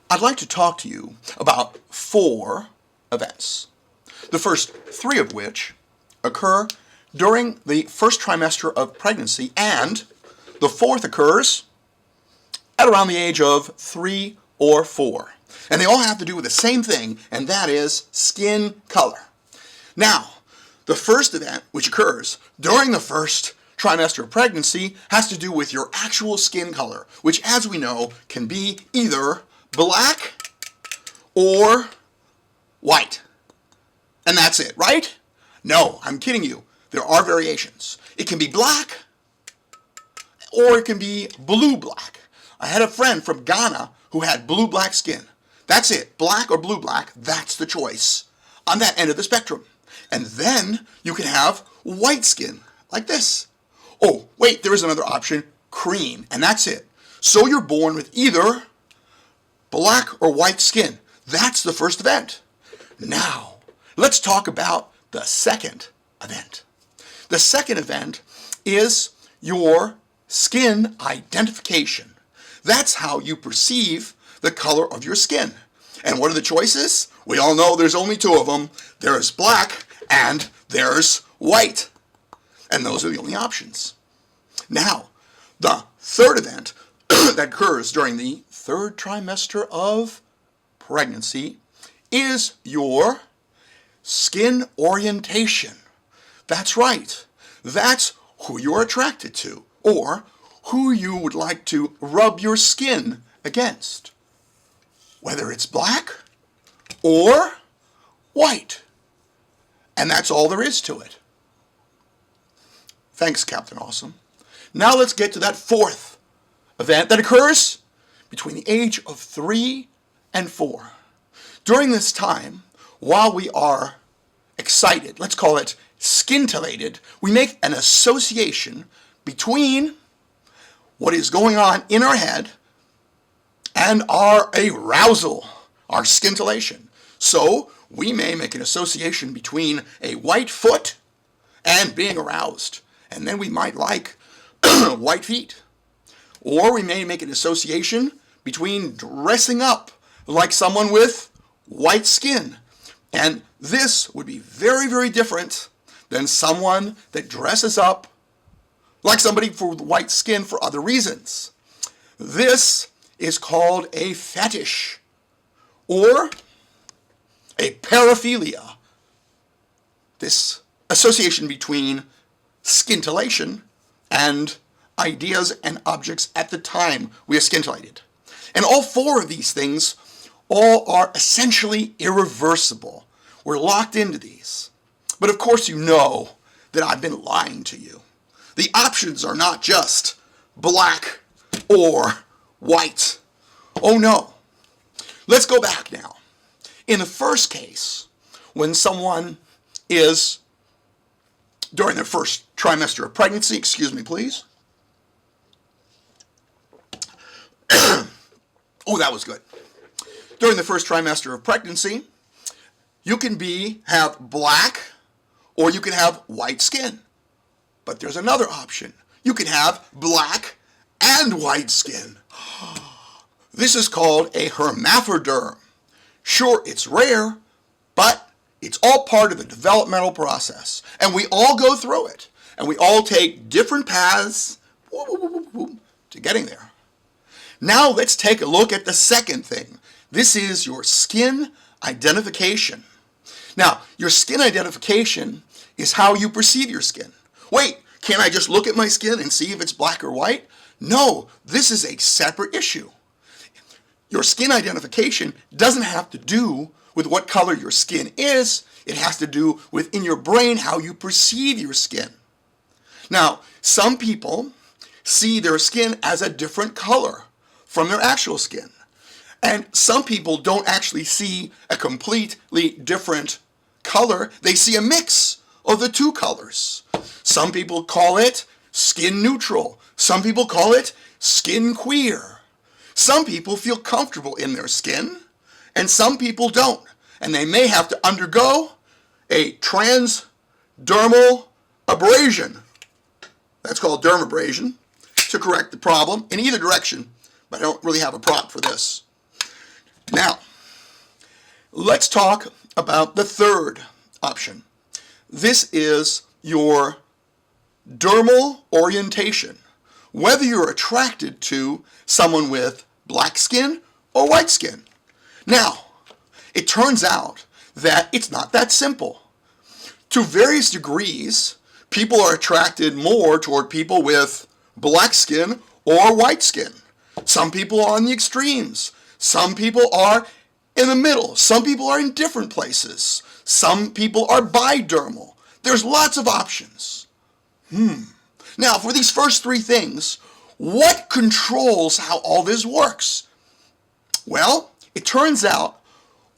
I'd like to talk to you about 4 events, the first 3 of which occur during the first trimester of pregnancy, and the 4th occurs at around the age of 3 or 4. And they all have to do with the same thing, and that is skin color. Now, the first event which occurs during the first trimester of pregnancy has to do with your actual skin color, which, as we know, can be either black or white. And that's it, right? No, I'm kidding you. There are variations. It can be black or it can be blue-black. I had a friend from Ghana who had blue-black skin. That's it. Black or blue-black, that's the choice on that end of the spectrum. And then you can have white skin, like this. Oh, wait, there is another option, cream, and that's it. So you're born with either black or white skin. That's the first event. Now, let's talk about the second event. The second event is your skin identification. That's how you perceive the color of your skin. And what are the choices? We all know there's only 2 of them. There's black and there's white. And those are the only options. Now, the third event that occurs during the 3rd trimester of pregnancy is your skin orientation. That's right. That's who you're attracted to, or who you would like to rub your skin against, whether it's black or white. And that's all there is to it. Thanks, Captain Awesome. Now let's get to that 4th event that occurs between the age of 3 and 4. During this time, while we are excited, let's call it scintillated, we make an association between what is going on in our head and our arousal, our scintillation. So we may make an association between a white foot and being aroused. And then we might like white feet. Or we may make an association between dressing up like someone with white skin. And this would be very, very different than someone that dresses up like somebody with white skin for other reasons. This is called a fetish or a paraphilia. This association between scintillation and ideas and objects at the time we are scintillated. And all 4 of these things all are essentially irreversible. We're locked into these. But of course you know that I've been lying to you. The options are not just black or white. Oh no. Let's go back now. In the first case, when someone is during their first trimester of pregnancy, excuse me please. Oh, that was good. During the first trimester of pregnancy, you can have black or you can have white skin. But there's another option. You can have black and white skin. This is called a hermaphoderm. Sure, it's rare, but it's all part of the developmental process. And we all go through it. And we all take different paths to getting there. Now let's take a look at the second thing. This is your skin identification. Now, your skin identification is how you perceive your skin. Wait, can't I just look at my skin and see if it's black or white? No, this is a separate issue. Your skin identification doesn't have to do with what color your skin is. It has to do with in your brain how you perceive your skin. Now, some people see their skin as a different color from their actual skin. And some people don't actually see a completely different color. They see a mix of the 2 colors. Some people call it skin neutral. Some people call it skin queer. Some people feel comfortable in their skin, and some people don't. And they may have to undergo a transdermal abrasion. That's called dermabrasion to correct the problem in either direction, but I don't really have a prop for this. Now, let's talk about the third option. This is your dermal orientation, whether you're attracted to someone with black skin or white skin. Now, it turns out that it's not that simple. To various degrees, people are attracted more toward people with black skin or white skin. Some people are on the extremes. Some people are in the middle. Some people are in different places. Some people are bidermal. There's lots of options. Now, for these first three things, what controls how all this works? Well, it turns out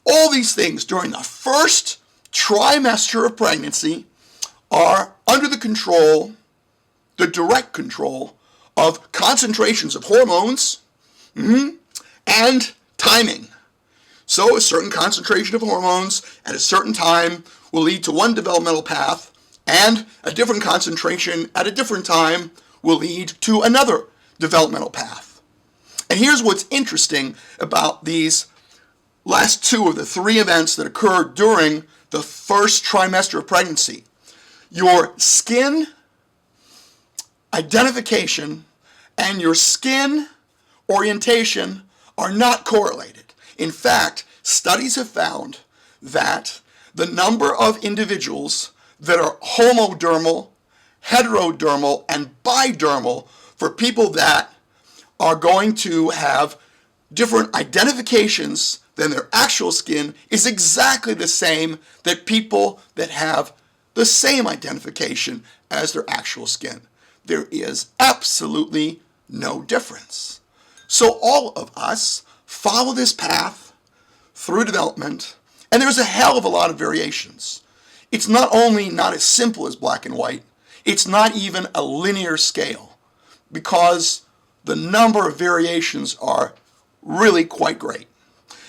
all these things during the first trimester of pregnancy are under the control, the direct control of concentrations of hormones and timing. So a certain concentration of hormones at a certain time will lead to one developmental path, and a different concentration at a different time will lead to another developmental path. And here's what's interesting about these last two of the three events that occur during the first trimester of pregnancy. Your skin identification and your skin orientation are not correlated. In fact, studies have found that the number of individuals that are homodermal, heterodermal, and bidermal for people that are going to have different identifications than their actual skin is exactly the same that people that have the same identification as their actual skin. There is absolutely no difference. So all of us follow this path through development, and there's a hell of a lot of variations. It's not only not as simple as black and white, it's not even a linear scale, because the number of variations are really quite great.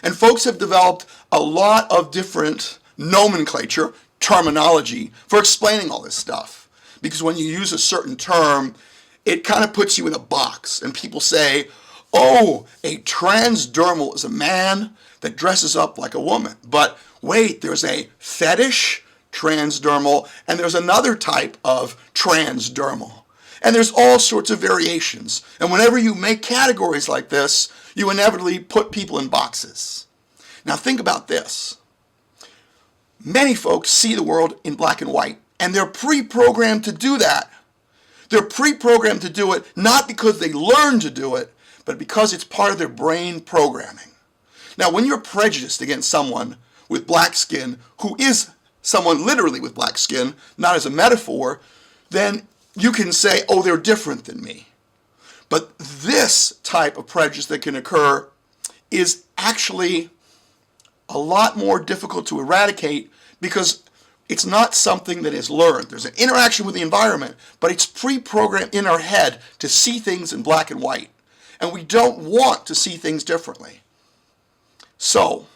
And folks have developed a lot of different nomenclature, terminology, for explaining all this stuff. Because when you use a certain term, it kind of puts you in a box, and people say, oh, a transdermal is a man that dresses up like a woman. But wait, there's a fetish transdermal, and there's another type of transdermal. And there's all sorts of variations. And whenever you make categories like this, you inevitably put people in boxes. Now think about this. Many folks see the world in black and white, and they're pre-programmed to do that. They're pre-programmed to do it not because they learned to do it, but because it's part of their brain programming. Now, when you're prejudiced against someone with black skin, who is someone literally with black skin, not as a metaphor, then you can say, oh, they're different than me. But this type of prejudice that can occur is actually a lot more difficult to eradicate because it's not something that is learned. There's an interaction with the environment, but it's pre-programmed in our head to see things in black and white. And we don't want to see things differently. So,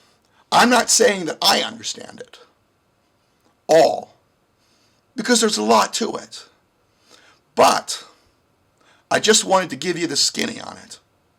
I'm not saying that I understand it all, because there's a lot to it. But I just wanted to give you the skinny on it.